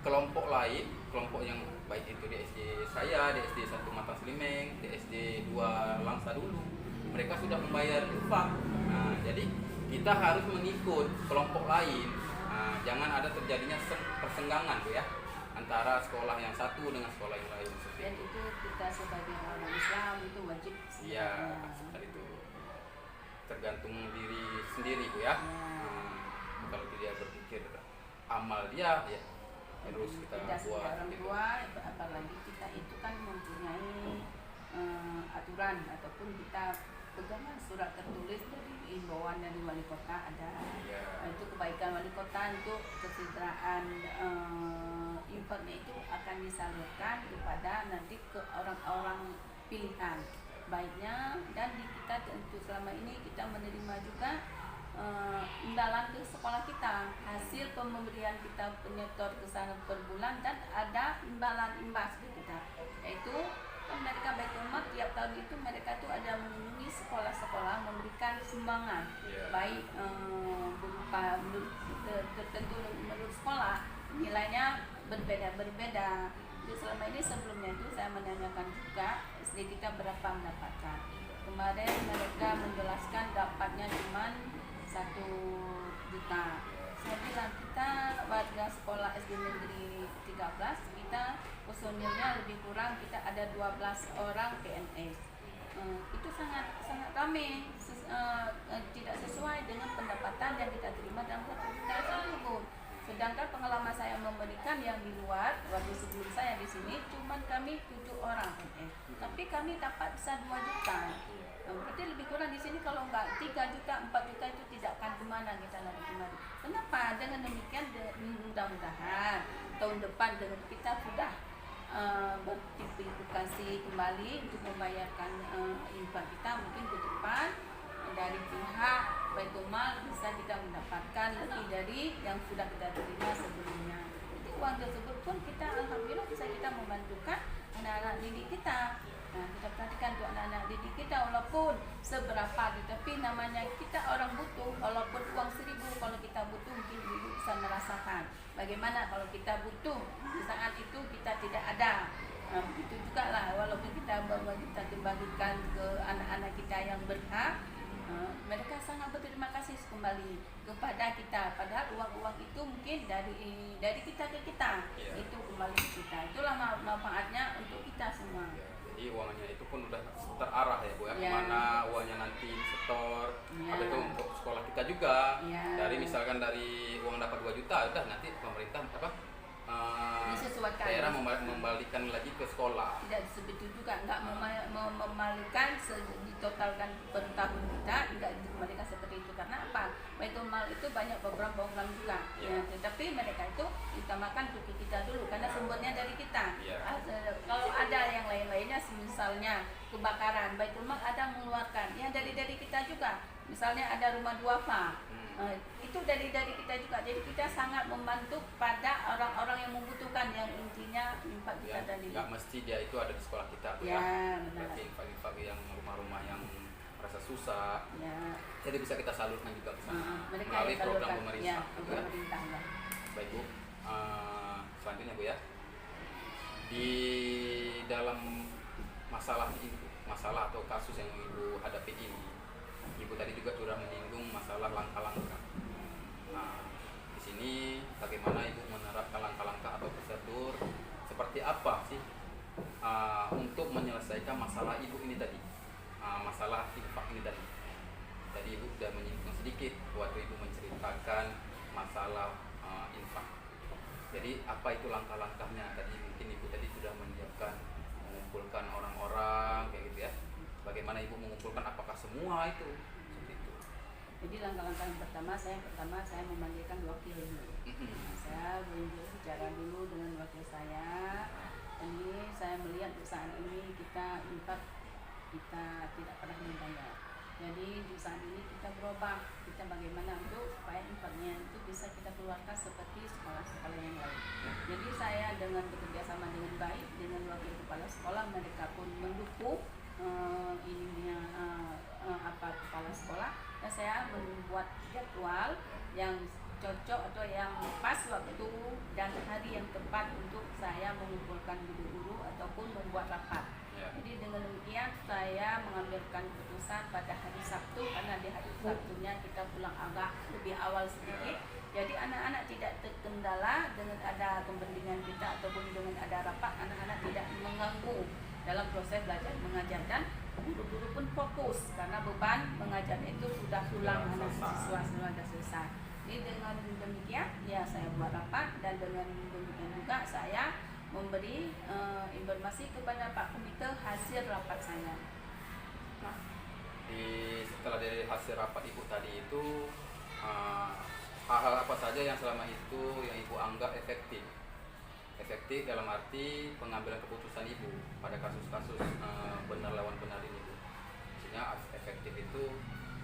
S1: kelompok lain, kelompok yang baik itu di SD saya, di SD 1 Matang Selimeng, di SD 2 Langsa dulu, mereka sudah membayar infak. Nah, jadi kita harus mengikut kelompok lain. Jangan ada terjadinya persenggangan Bu ya, antara sekolah yang satu dengan sekolah yang lain.
S3: Dan itu kita sebagai orang Islam itu wajib.
S1: Iya, seperti itu. Tergantung diri sendiri Bu ya. Kalau dia berpikir amal dia ya terus kita buat.
S3: Orang tua, apalagi kita itu kan mempunyai aturan ataupun kita pegangan surat tertulis dari imbauan dari wali kota ada. Itu kebaikan wali kota untuk kesejahteraan infaknya itu akan disalurkan kepada nanti ke orang-orang pilihan baiknya. Dan di kita tentu selama ini kita menerima juga imbalan ke sekolah kita, hasil pemberian kita penyetor ke sana per bulan, dan ada imbalan imbas ke kita, yaitu kan mereka Baitul Mal tiap tahun itu mereka tuh ada mengunjungi sekolah-sekolah memberikan sumbangan, baik berupa tertentu menurut sekolah nilainya berbeda-berbeda. Jadi selama ini sebelumnya itu saya menanyakan juga SD kita berapa mendapatkan. Kemarin mereka menjelaskan dapatnya cuma 1 juta. Saya bilang kita warga sekolah SD Negeri 13, kita personilnya lebih kurang, kita ada 12 orang PNS. Itu sangat ramai, tidak sesuai dengan pendapatan yang kita terima dalam satu juta tersebut. Sedangkan pengalaman saya memberikan yang di luar, waktu sebelum saya di sini, cuma kami 7 orang PNS, tapi kami dapat bisa 2 juta. Berarti lebih kurang di sini kalau enggak 3 juta, 4 juta itu tidak akan kemana kita lari kemari. Kenapa? Dengan demikian mudah-mudahan tahun depan dengan kita sudah bertipifikasi kembali untuk membayarkan infak kita, mungkin ke depan dari pihak Baitul Mal bisa kita mendapatkan lebih dari yang sudah kita terima sebelumnya. Jadi uang tersebut pun kita alhamdulillah bisa kita membantukan anak-anak didik kita. Nah, kita perhatikan untuk anak-anak didik kita, walaupun seberapa, tapi namanya kita orang butuh, walaupun uang 1.000 kalau kita butuh mungkin ibu bisa merasakan bagaimana kalau kita butuh di saat itu kita tidak ada. Begitu juga lah, walaupun kita bagikan ke anak-anak kita yang berhak, mereka sangat berterima kasih kembali kepada kita. Padahal uang-uang itu mungkin dari kita ke kita, itu kembali ke kita. Itulah manfaatnya untuk kita semua.
S1: Jadi uangnya itu pun udah terarah ya Bu ya, kemana uangnya nanti setor, atau itu untuk sekolah kita juga. Dari misalkan dari uang dapat 2 juta, udah nanti pemerintah
S3: disesuaikan,
S1: daerah membalikan lagi ke sekolah.
S3: Tidak seperti juga, enggak membalikan ditotalkan per tahun kita, enggak dikembalikan seperti itu. Karena apa? Baitul Mal itu banyak program-program juga, tetapi mereka itu utamakan untuk kita dulu karena sumbernya dari kita. Kalau ada yang lain-lainnya, misalnya kebakaran, Baitul Mal ada mengeluarkan yang dari kita juga. Misalnya ada rumah duafa, itu dari kita juga. Jadi kita sangat membantu pada orang-orang yang membutuhkan, yang intinya infak kita tadi.
S1: Nggak mesti dia itu ada di sekolah kita, Bu,
S3: benar.
S1: Berarti infak yang rumah-rumah yang merasa susah, jadi bisa kita salurkan juga ke sana melalui program pemerintah.
S3: Pemerintah.
S1: Baik Bu, selanjutnya Bu ya, di dalam masalah atau kasus yang Ibu hadapi ini, Ibu tadi juga sudah menyinggung masalah langkah-langkah. Nah, di sini bagaimana Ibu menerapkan langkah-langkah atau prosedur seperti apa sih untuk menyelesaikan masalah Ibu ini tadi, masalah infak ini tadi. Tadi Ibu sudah menyinggung sedikit waktu Ibu menceritakan masalah infak. Jadi apa itu langkah-langkahnya? Tadi mungkin Ibu tadi sudah menyiapkan mengumpulkan orang-orang kayak gitu ya. Bagaimana Ibu mengumpulkan, apakah semua itu? Seperti itu.
S3: Jadi langkah-langkah yang pertama saya memanggilkan wakil dulu. Saya berbicara dulu dengan wakil saya. Ini saya melihat di saat ini kita infak kita tidak pernah membayar. Jadi di saat ini kita berubah, kita bagaimana untuk supaya infaknya itu bisa kita keluarkan seperti sekolah-sekolah yang lain. Jadi saya dengan bekerja sama dengan baik dengan wakil kepala sekolah, mereka pun mendukung kepala sekolah, dan saya membuat jadwal yang cocok atau yang pas waktu dan hari yang tepat untuk saya mengumpulkan guru-guru ataupun membuat rapat. Jadi dengan demikian saya mengambilkan keputusan pada hari Sabtu, karena di hari Sabtunya kita pulang agak lebih awal sedikit. Jadi anak-anak tidak terkendala dengan ada pembimbingan kita ataupun dengan ada rapat, anak-anak tidak mengganggu dalam proses belajar mengajar, dan guru-guru pun fokus karena beban mengajar itu sudah pulang, anak siswa sudah selesai. Jadi dengan demikian saya buat rapat, dan dengan demikian juga saya memberi informasi kepada Pak Komite hasil rapat saya.
S1: Setelah dari hasil rapat Ibu tadi itu, hal-hal apa saja yang selama itu yang Ibu anggap efektif dalam arti pengambilan keputusan Ibu pada kasus-kasus benar lawan benar ini Bu? Maksudnya efektif itu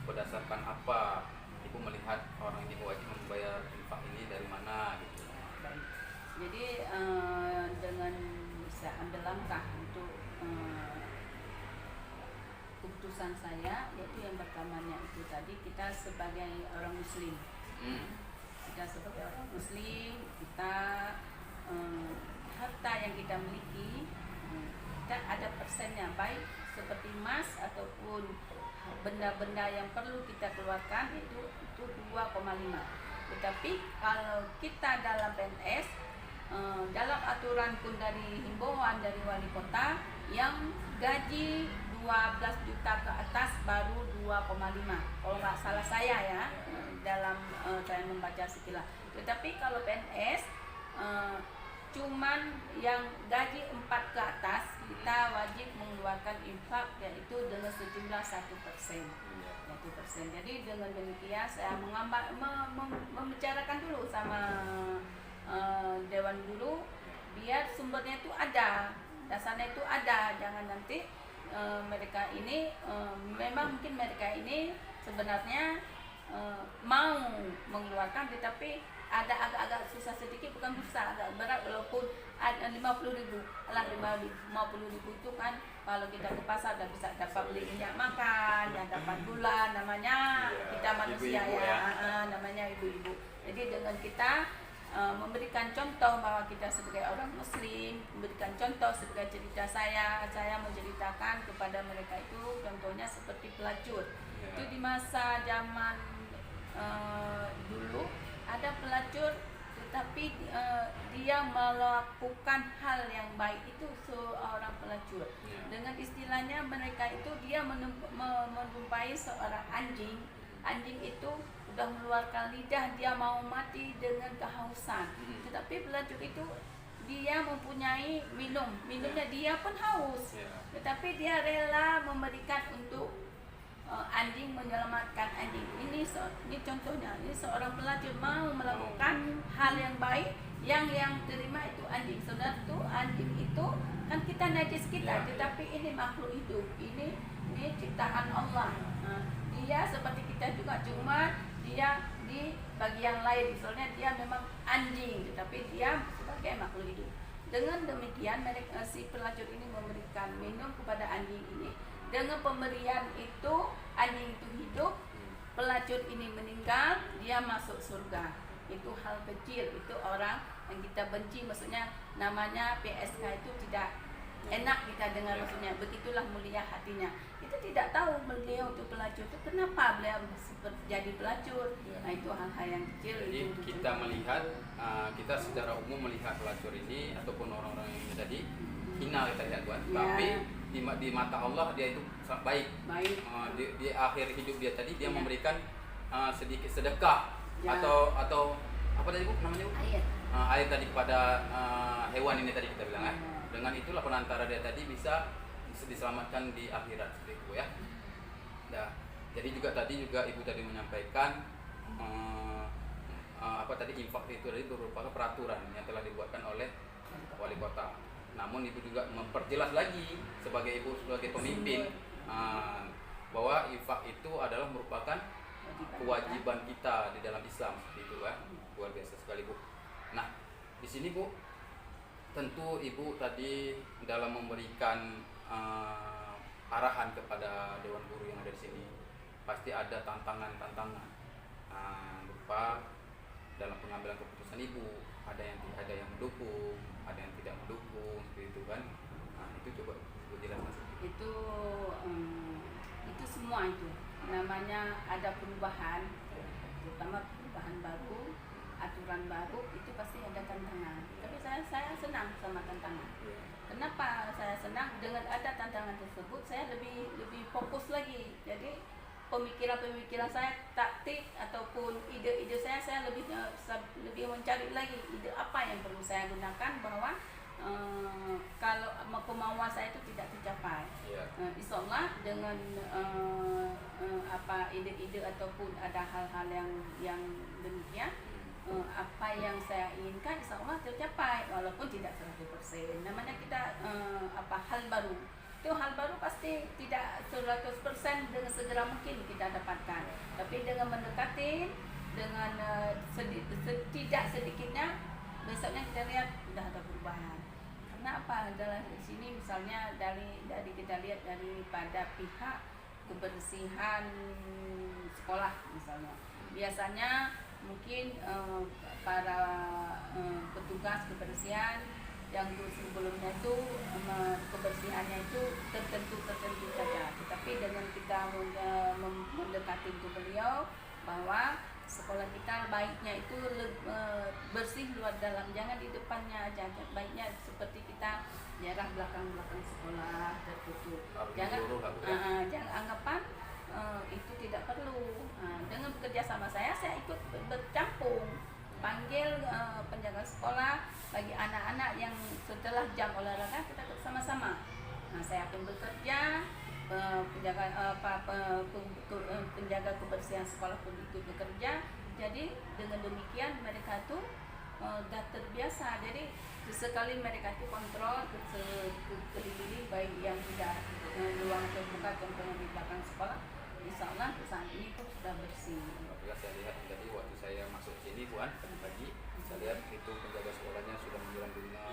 S1: berdasarkan apa? Ibu melihat orang ini wajib membayar infak ini dari mana gitu.
S3: Baik. Jadi dengan bisa ambil langkah untuk keputusan saya, yaitu yang pertamanya itu tadi, kita sebagai orang muslim, kita sebagai orang muslim, kita harta yang kita miliki, kita ada persennya, baik seperti emas ataupun benda-benda yang perlu kita keluarkan itu 2,5. Tetapi kalau kita dalam PNS, dalam aturan pun dari himbauan dari wali kota, yang gaji 12 juta ke atas baru 2,5. Kalau nggak salah saya ya, dalam saya membaca sekilas. Tetapi kalau PNS cuman yang gaji 4 ke atas, kita wajib mengeluarkan infak, yaitu dengan sejumlah 1%. 1%. Jadi dengan demikian saya membicarakan dulu sama dewan dulu, biar sumbernya itu ada, dasarnya itu ada. Jangan nanti mereka ini memang mungkin mereka ini sebenarnya mau mengeluarkan, tetapi ada agak-agak susah sedikit, bukan susah, agak berat, walaupun ada 50.000. Alah, 50.000 itu kan kalau kita ke pasar udah bisa dapat beli minyak makan, dan dapat gula, namanya kita manusia
S1: ibu-ibu
S3: ya. Namanya ibu-ibu. Jadi dengan kita memberikan contoh bahwa kita sebagai orang muslim, memberikan contoh sebagai cerita saya menceritakan kepada mereka itu contohnya seperti pelacur. Itu di masa zaman dulu ada pelacur, tetapi dia melakukan hal yang baik, itu seorang pelacur. Dengan istilahnya mereka itu dia menjumpai seorang anjing. Anjing itu udah mengeluarkan lidah, dia mau mati dengan kehausan. Tetapi pelacur itu dia mempunyai minumnya dia pun haus. Tetapi dia rela memberikan untuk anjing, menyelamatkan anjing. Ini contohnya, ini seorang pelacur mau melakukan hal yang baik, yang terima itu anjing. Saudara itu anjing itu kan kita najis kita, tetapi ini makhluk hidup, ini ciptaan Allah. Dia seperti kita juga, cuma dia di bagian lain, misalnya dia memang anjing, tetapi dia sebagai makhluk hidup. Dengan demikian mereka, si pelacur ini memberikan minum kepada anjing ini. Dengan pemberian itu anjing itu hidup, pelacur ini meninggal, dia masuk surga. Itu hal kecil, itu orang yang kita benci, maksudnya namanya PSK itu tidak enak kita dengar, maksudnya begitulah mulia hatinya. Kita tidak tahu beliau itu pelacur itu kenapa beliau jadi pelacur. Nah, itu hal-hal yang kecil.
S1: Jadi
S3: itu
S1: kita melihat, kita secara umum melihat pelacur ini ataupun orang-orang yang tadi hina kita lihat Tuhan, tapi di mata Allah dia itu baik. Di akhir hidup dia tadi dia memberikan sedikit sedekah atau apa tadi Bu namanya Bu? Air tadi kepada hewan ini tadi kita bilang Dengan itulah penantara dia tadi bisa diselamatkan di akhirat seperti itu ya. Nah, jadi tadi ibu tadi menyampaikan apa tadi infak itu tadi merupakan peraturan yang telah dibuatkan oleh wali kota. Namun ibu juga memperjelas lagi sebagai pemimpin bahwa infak itu adalah merupakan kewajiban kita di dalam Islam seperti itu kan. Luar biasa sekali Bu. Nah, di sini Bu, tentu ibu tadi dalam memberikan arahan kepada dewan guru yang ada di sini pasti ada tantangan-tantangan berupa dalam pengambilan keputusan ibu, ada yang mendukung, ada yang tidak mendukung seperti itu kan. Itu coba ibu jelaskan sedikit.
S3: Itu semua itu namanya ada perubahan, terutama perubahan baru, aturan baru, itu pasti ada tantangan. Tapi saya senang sama tantangan. Kenapa saya senang? Dengan ada tantangan tersebut saya lebih fokus lagi. Jadi pemikiran saya, taktik ataupun ide-ide saya lebih mencari lagi ide apa yang perlu saya gunakan, bahwa kalau kemauan saya itu tidak tercapai. Insya Allah dengan ide-ide ataupun ada hal-hal yang demikian, apa yang saya inginkan insya Allah tercapai, walaupun tidak 100%. Namanya kita hal baru. itu hal baru pasti tidak 100% dengan segera mungkin kita dapatkan. Tapi dengan mendekati, dengan tidak sedikitnya, besoknya kita lihat sudah ada perubahan. Karena apa? Adalah di sini misalnya dari kita lihat daripada pihak kebersihan sekolah misalnya. Biasanya mungkin para petugas kebersihan yang sebelumnya itu kebersihannya itu tertentu saja. Tetapi dengan kita mendekati ke beliau bahwa sekolah kita baiknya itu bersih luar dalam, jangan di depannya aja. Baiknya seperti kita daerah belakang sekolah tertutup. Jangan anggapan itu tidak perlu. Dengan bekerja sama saya ikut bercampur, panggil penjaga sekolah bagi anak-anak yang setelah jam olahraga kita bersama-sama. Saya pun bekerja, penjaga kebersihan sekolah pun ikut bekerja. Jadi dengan demikian mereka itu sudah terbiasa. Jadi sesekali mereka itu kontrol keliling baik yang tidak ruang terbuka contohnya di belakang sekolah. Insya Allah saat ini pun sudah bersih.
S1: Apabila saya lihat tadi waktu saya masuk sini Puan pagi, saya lihat itu penjaga sekolahnya sudah mengirim dengan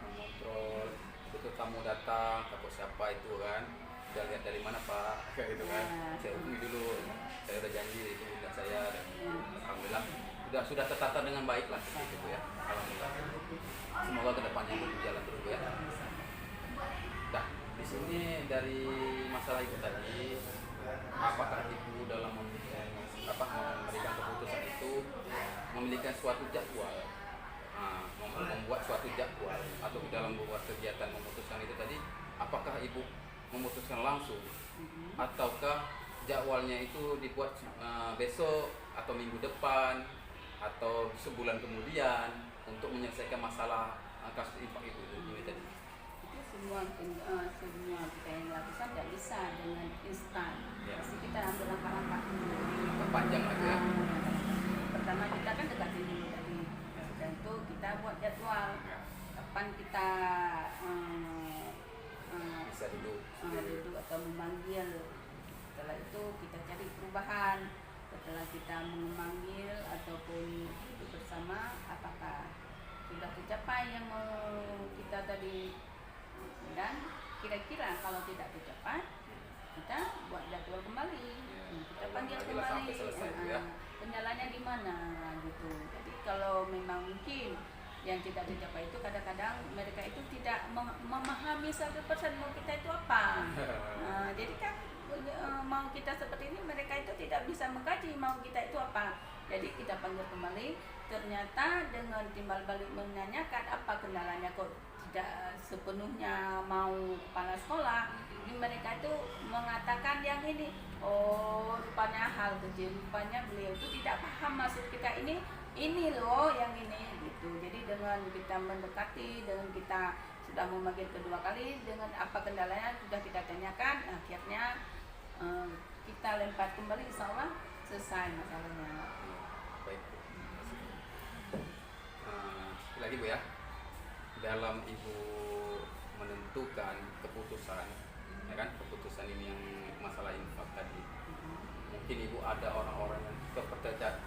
S1: mengontrol betul tamu datang, takut siapa itu kan, udah lihat dari mana Pak, kayak gitu kan. Saya hubungi dulu, saya udah janji itu bunda saya, dan alhamdulillah sudah tertata dengan baik lah seperti itu ya. Alhamdulillah. Semoga kedepannya itu berjalan terus ya. Nah, di sini dari masalah itu tadi, apakah ibu dalam memberikan keputusan itu memiliki suatu jadwal, membuat suatu jadwal atau dalam membuat kegiatan memutuskan itu tadi, apakah ibu memutuskan langsung ataukah jadwalnya itu dibuat besok atau minggu depan atau sebulan kemudian untuk menyelesaikan masalah kasus infak itu tadi?
S3: Itu semua kita yang lakukan tidak bisa dengan instan. Pasti kita ambil langkah-langkah
S1: panjang lagi ya.
S3: Pertama kita kan dekatin dulu tadi, dan itu kita buat jadwal kapan kita
S1: bisa duduk
S3: atau memanggil. Setelah itu kita cari perubahan. Setelah kita memanggil ataupun duduk bersama, apakah sudah tercapai yang mau kita tadi, dan kira-kira kalau tidak tercapai kita buat jadwal kembali, kita panggil kembali kendalanya di mana gitu. Jadi kalau memang mungkin yang tidak tercapai itu kadang-kadang mereka itu tidak memahami 100% mau kita itu apa. Jadi kan mau kita seperti ini, mereka itu tidak bisa mengkaji mau kita itu apa. Jadi kita panggil kembali, ternyata dengan timbal balik menanyakan apa kendalanya kok tidak sepenuhnya mau kepala sekolah. Jadi mereka itu mengatakan yang ini, oh rupanya hal kecil, rupanya beliau itu tidak paham maksud kita ini loh yang ini gitu. Jadi dengan kita mendekati, dengan kita sudah memanggil kedua kali, dengan apa kendalanya sudah kita tanyakan, akhirnya kita lempar kembali, insya Allah selesai masalahnya.
S1: Baik. Lagi Bu ya, dalam ibu menentukan keputusan, ya kan, keputusan ini yang masalah infak tadi, mungkin ibu ada orang-orang yang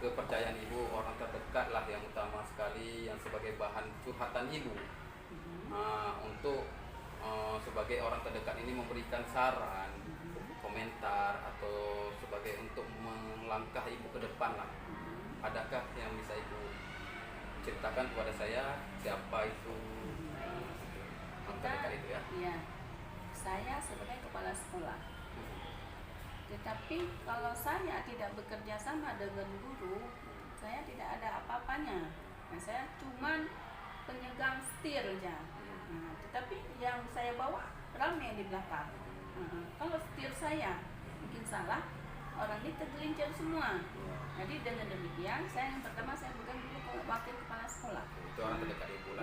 S1: kepercayaan ibu, orang terdekat lah yang utama sekali, yang sebagai bahan curhatan ibu, untuk sebagai orang terdekat ini memberikan saran, komentar, atau sebagai untuk melangkah ibu ke depan lah. Adakah yang bisa ibu ceritakan kepada saya, siapa itu orang terdekat itu ya?
S3: Iya, saya sebagai kepala sekolah. Tetapi kalau saya tidak bekerja sama dengan guru, saya tidak ada apa-apanya. Saya cuman penyegang setir aja. Tetapi yang saya bawa ramai di belakang. Kalau setir saya mungkin salah, orang ini tergelincir semua. Jadi dengan demikian, saya yang pertama saya pegang dulu wakil kepala sekolah.
S1: Itu orang terdekat ibu lah.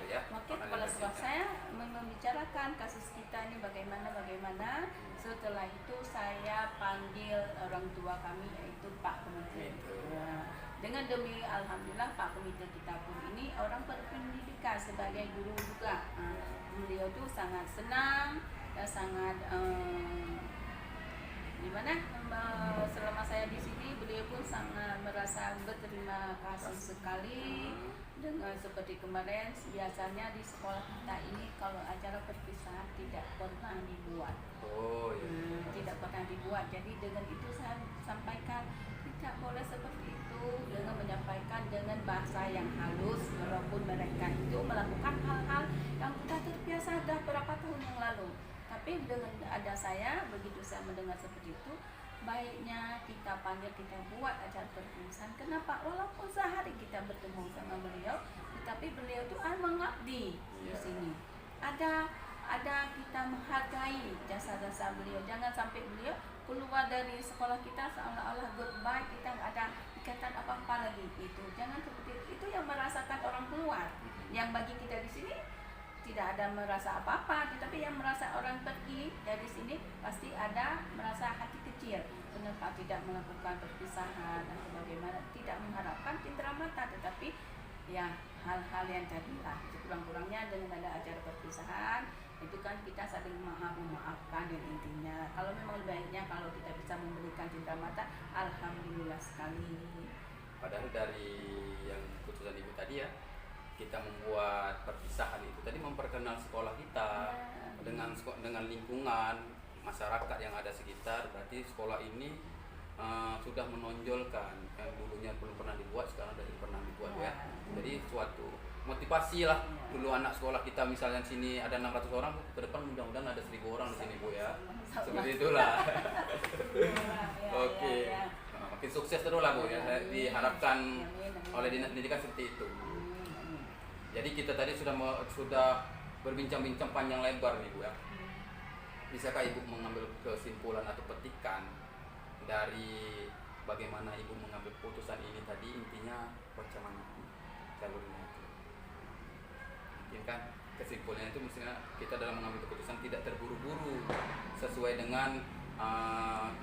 S3: Ya, wakil kepala sekolah saya membicarakan kasus kita ini bagaimana. Setelah itu saya panggil orang tua kami, yaitu Pak Komite. Dengan demi alhamdulillah Pak Komite kita pun ini orang berpendidikan sebagai guru juga. Beliau tuh sangat senang sangat gimana, selama saya di sini beliau pun sangat merasa berterima kasih sekali dengan seperti kemarin. Biasanya di sekolah kita ini kalau acara perpisahan tidak pernah dibuat.
S1: Oh iya.
S3: Tidak pernah dibuat. Jadi dengan itu saya sampaikan tidak boleh seperti itu, dengan menyampaikan dengan bahasa yang halus, walaupun mereka itu melakukan hal-hal yang sudah terbiasa dah berapa tahun yang lalu. Tapi dengan ada saya, begitu saya mendengar seperti itu, baiknya kita panggil, kita buat acara perpisahan. Kenapa? Walaupun sehari kita bertemu sama beliau, tetapi beliau itu mengabdi di sini. Ada kita menghargai jasa-jasa beliau. Jangan sampai beliau keluar dari sekolah kita seolah-olah goodbye, kita nggak ada ikatan apa-apa lagi. Itu jangan seperti itu. Itu yang merasakan orang keluar. Yang bagi kita di sini tidak ada merasa apa-apa, tetapi yang merasa orang pergi dari sini pasti ada merasa hati kecil. Kenapa tidak melakukan perpisahan atau bagaimana? Tidak mengharapkan cindera mata, tetapi ya hal-hal yang tadilah sekurang-kurangnya dengan ada acara perpisahan itu kan kita saling memaafkan. Dan intinya kalau memang baiknya kalau kita bisa memberikan cindera mata, alhamdulillah sekali.
S1: Padahal dari yang keputusan ibu tadi ya, kita membuat perpisahan itu tadi memperkenal sekolah kita dengan lingkungan masyarakat yang ada sekitar. Berarti sekolah ini sudah menonjolkan yang dulunya belum pernah dibuat, sekarang sudah pernah dibuat ya. Jadi suatu motivasi lah. Dulu anak sekolah kita misalnya sini ada 600 orang, ke depan mudah-mudahan ada 1000 orang di sini Bu ya. Seperti itulah. Oke. Makin sukses terus lah Bu ya. Diharapkan oleh dinas pendidikan seperti itu. Jadi kita tadi sudah berbincang-bincang panjang lebar nih Bu ya. Bisakah Ibu mengambil kesimpulan atau petikan dari bagaimana Ibu mengambil keputusan ini tadi, intinya macam mana jalurnya itu? Mungkin kan kesimpulannya itu mestinya kita dalam mengambil keputusan tidak terburu-buru, sesuai dengan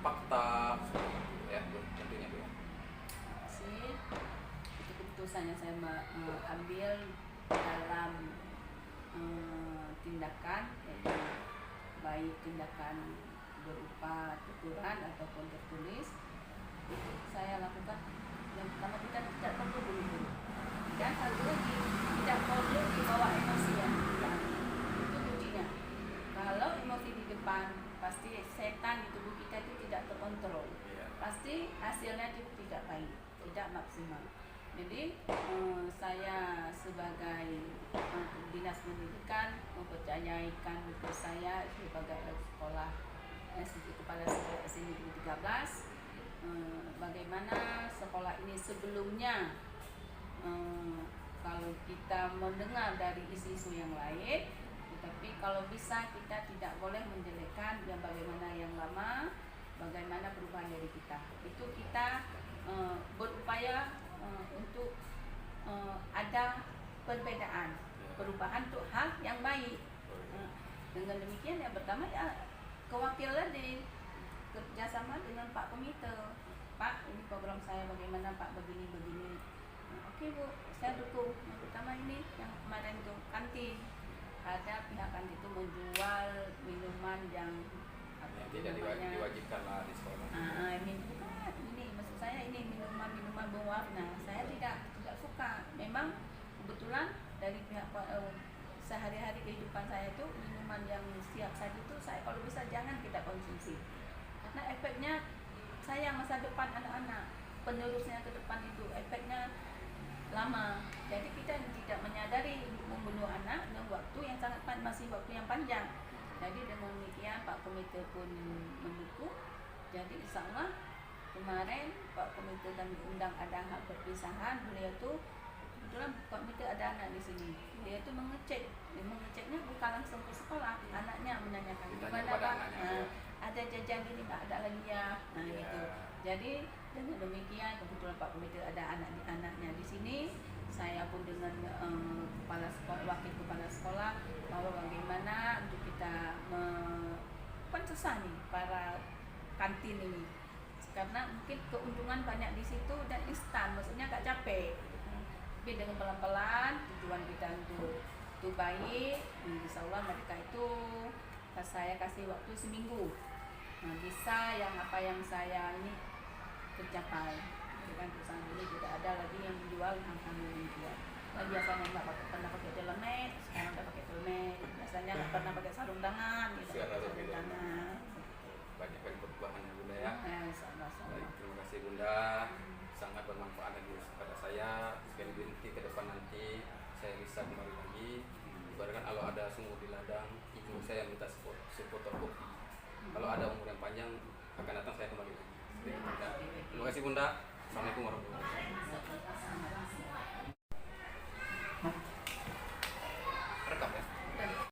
S1: fakta ya Bu, tentunya Bu ya.
S3: Itu keputusan yang saya ambil dalam tindakan, yaitu baik tindakan berupa tuturan ataupun tertulis, itu saya lakukan. Yang pertama, kita tidak perlu buru-buru, dan satu lagi tidak perlu dibawa emosi yang berlebihan. Itu kuncinya. Kalau emosi di depan, pasti setan di tubuh kita itu tidak terkontrol, pasti hasilnya itu tidak baik, tidak maksimal. Jadi saya sebagai dinas pendidikan mempercayakan ke saya sebagai sekolah kepala sekolah SMK 13, bagaimana sekolah ini sebelumnya, kalau kita mendengar dari isu-isu yang lain, tetapi kalau bisa kita tidak boleh menjelekkan yang bagaimana yang lama, bagaimana perubahan dari kita. Itu kita berupaya untuk ada perbedaan, perubahan untuk hal yang baik. Dengan demikian yang pertama ya kewakilan di kerjasama dengan Pak Komite. Pak, ini program saya bagaimana Pak, begini. Oke Bu, saya dukung. Yang pertama ini yang kemarin itu kantin, ada pihak kantin itu menjual minuman yang
S1: tidak diwajibkan lah di sekolah.
S3: Ini maksud saya ini minuman berwarna. Saya tidak suka. Memang kebetulan dari pihak sehari-hari kehidupan saya itu minuman yang siap saji itu saya kalau bisa jangan kita konsumsi, karena efeknya saya masa depan anak-anak penerusnya ke depan itu efeknya lama. Jadi kita tidak menyadari membunuh anak dengan waktu yang sangat masih waktu yang panjang. Jadi dengan demikian Pak Komite pun mendukung. Jadi insya Allah kemarin Pak Komite kami undang ada hak perpisahan. Beliau tuh kebetulan Pak Komite ada anak di sini. Dia tuh mengeceknya bukan langsung ke sekolah, anaknya menanyakan gimana Pak, ada jajan gini nggak, ada lagi ya, gitu. Jadi dengan demikian kebetulan Pak Komite ada anaknya di sini. Saya pun dengan kepala sekolah, wakil kepala sekolah, bahwa bagaimana untuk kita pensesani para kantin ini, karena mungkin keuntungan banyak di situ dan instan, maksudnya nggak capek. Tapi dengan pelan-pelan tujuan kita untuk baik, insya Allah mereka itu saya kasih waktu seminggu. Nah, bisa yang apa yang saya ini tercapai. Dengan perusahaan ini tidak ada lagi yang menjual yang kami menjual. Nah, biasanya nggak pernah pakai telemet, sekarang udah pakai telemet. Biasanya nggak pernah pakai sarung tangan, gitu.
S1: Sekarang
S3: Sarung
S1: lebih
S3: tangan.
S1: banyak kali perubahan ya Bunda ya.
S3: Sama-sama.
S1: Baik, terima kasih Bunda, sangat bermanfaat lagi kepada saya. Sekali nanti ke depan nanti saya bisa kembali lagi. Ibaratkan kalau ada sumur di ladang, ibu saya minta sepotor kopi. Kalau ada umur yang panjang akan datang saya kembali lagi. Terima kasih Bunda. Assalamualaikum warahmatullahi wabarakatuh.